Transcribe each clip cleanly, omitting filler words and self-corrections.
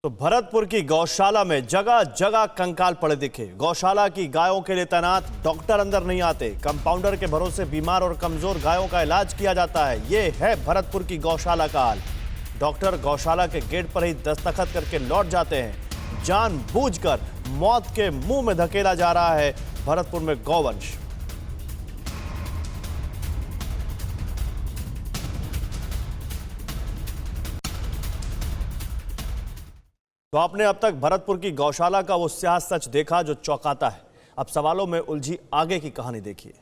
तो भरतपुर की गौशाला में जगह जगह कंकाल पड़े दिखे। गौशाला की गायों के लिए तैनात डॉक्टर अंदर नहीं आते। कंपाउंडर के भरोसे बीमार और कमजोर गायों का इलाज किया जाता है। ये है भरतपुर की गौशाला का हाल। डॉक्टर गौशाला के गेट पर ही दस्तखत करके लौट जाते हैं। जानबूझकर मौत के मुंह में धकेला जा रहा है भरतपुर में गौवंश। तो आपने अब तक भरतपुर की गौशाला का वो स्याह सच देखा जो चौंकाता है। अब सवालों में उलझी आगे की कहानी देखिए।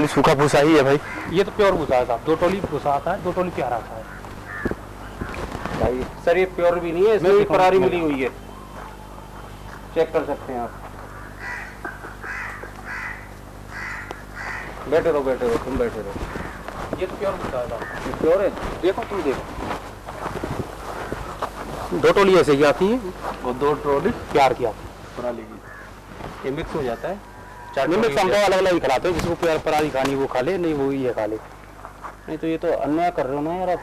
सूखा भूसा ही है भाई। ये तो प्योर भूसा है साहब। 2 टोली भूसा आता है, 2 टोली प्यारा आता है भाई सर। ये प्योर भी नहीं है, इसमें भी फरारी मिली हुई है, चेक कर सकते हैं आप। बैठे रहो तुम बैठे रहो। ये तो प्योर भूसा है साहब। प्योर है, देखो तुम देखो। 2 टोली ऐसे ही आती है और 2 टोली प्यार की आती है फरारी की। ये मिक्स हो जाता है। मिक्स हम अलग अलग ही खिलाते हैं। जिसको प्यार फरारी खानी वो खा ले, नहीं वो ही खा ले। नहीं तो ये तो अन्याय कर रहे हो ना यार आप।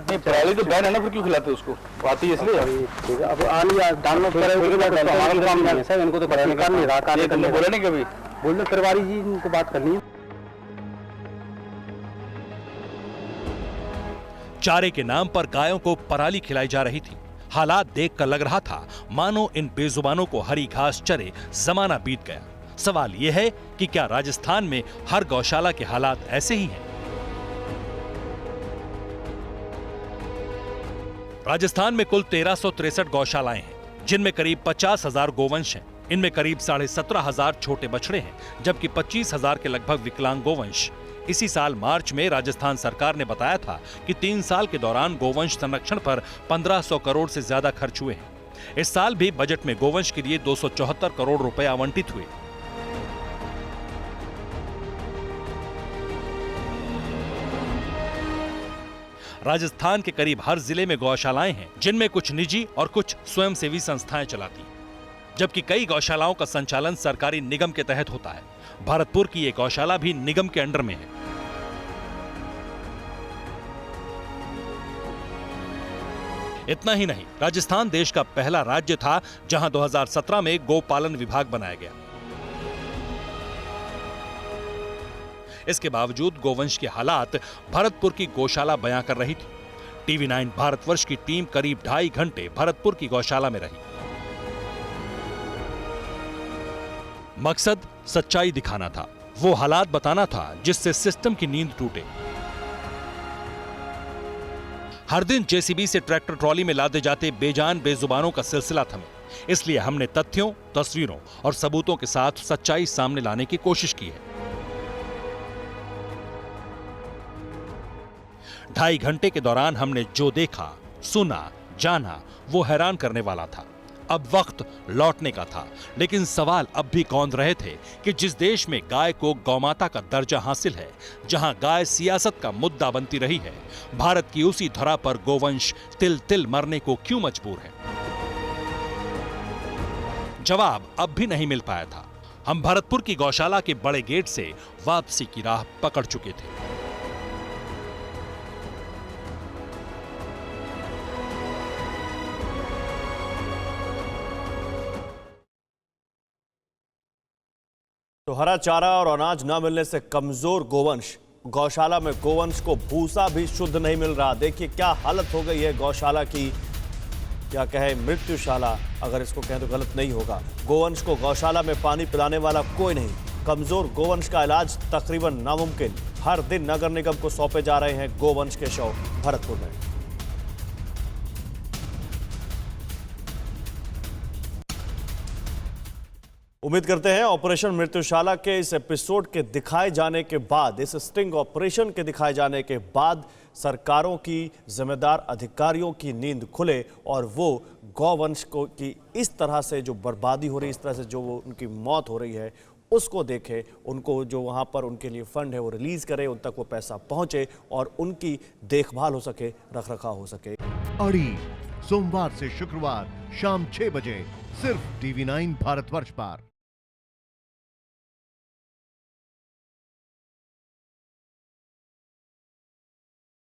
नहीं फरारी तो बैन है ना, फिर क्यों खिलाते उसको? आती है इसलिए। ठीक है, अब आनी डालना सर, इनको तो कराने का नहीं रहा। बोले नहीं कभी बोल फरवारी जी, इनको बात करनी है। चारे के नाम पर गायों को पराली खिलाई जा रही थी। हालात देखकर लग रहा था मानो इन बेजुबानों को हरी घास चरे जमाना बीत गया। सवाल यह है कि क्या राजस्थान में हर गौशाला के हालात ऐसे ही हैं? राजस्थान में कुल 1363 गौशालाएं हैं, जिनमें करीब 50,000 गोवंश हैं। इनमें करीब 17,500 छोटे बछड़े हैं, जबकि 25,000 के लगभग विकलांग गोवंश। इसी साल मार्च में राजस्थान सरकार ने बताया था कि 3 साल के दौरान गोवंश संरक्षण पर 1500 करोड़ से ज्यादा खर्च हुए हैं। इस साल भी बजट में गोवंश के लिए 274 करोड़ रुपए आवंटित हुए। राजस्थान के करीब हर जिले में गौशालाएं हैं, जिनमें कुछ निजी और कुछ स्वयंसेवी संस्थाएं चलाती हैं, जबकि कई गौशालाओं का संचालन सरकारी निगम के तहत होता है। भरतपुर की एक गौशाला भी निगम के अंडर में है। इतना ही नहीं, राजस्थान देश का पहला राज्य था जहां 2017 में गोपालन विभाग बनाया गया। इसके बावजूद गोवंश के हालात भरतपुर की गौशाला बयां कर रही थी। टीवी 9 भारतवर्ष की टीम करीब 2.5 घंटे भरतपुर की गौशाला में रही। मकसद सच्चाई दिखाना था, वो हालात बताना था जिससे सिस्टम की नींद टूटे। हर दिन जेसीबी से ट्रैक्टर ट्रॉली में लादे जाते बेजान बेजुबानों का सिलसिला थमे। इसलिए हमने तथ्यों, तस्वीरों और सबूतों के साथ सच्चाई सामने लाने की कोशिश की है। 2.5 घंटे के दौरान हमने जो देखा, सुना, जाना, वो हैरान करने वाला था। अब वक्त लौटने का था, लेकिन सवाल अब भी कौंध रहे थे कि जिस देश में गाय को गौमाता का दर्जा हासिल है, जहां गाय सियासत का मुद्दा बनती रही है, भारत की उसी धरा पर गोवंश तिल तिल मरने को क्यों मजबूर है? जवाब अब भी नहीं मिल पाया था। हम भरतपुर की गौशाला के बड़े गेट से वापसी की राह पकड़ चुके थे। तो हरा चारा और अनाज न मिलने से कमजोर गोवंश गौशाला में गोवंश को भूसा भी शुद्ध नहीं मिल रहा। देखिए क्या हालत हो गई है गौशाला की। या कहे मृत्युशाला, अगर इसको कहें तो गलत नहीं होगा। गोवंश को गौशाला में पानी पिलाने वाला कोई नहीं। कमजोर गोवंश का इलाज तकरीबन नामुमकिन। हर दिन नगर निगम को सौंपे जा रहे हैं गोवंश के शव भरतपुर में। उम्मीद करते हैं ऑपरेशन मृत्युशाला के इस एपिसोड के दिखाए जाने के बाद, इस स्टिंग ऑपरेशन के दिखाए जाने के बाद सरकारों की, जिम्मेदार अधिकारियों की नींद खुले और वो गौवंश को की इस तरह से जो बर्बादी हो रही है, इस तरह से जो उनकी मौत हो रही है, उसको देखे, उनको जो वहाँ पर उनके लिए फंड है वो रिलीज करे, उन तक वो पैसा पहुँचे और उनकी देखभाल हो सके, रख रखाव हो सके। अड़ी सोमवार से शुक्रवार शाम 6 बजे सिर्फ TV9 भारतवर्ष पर।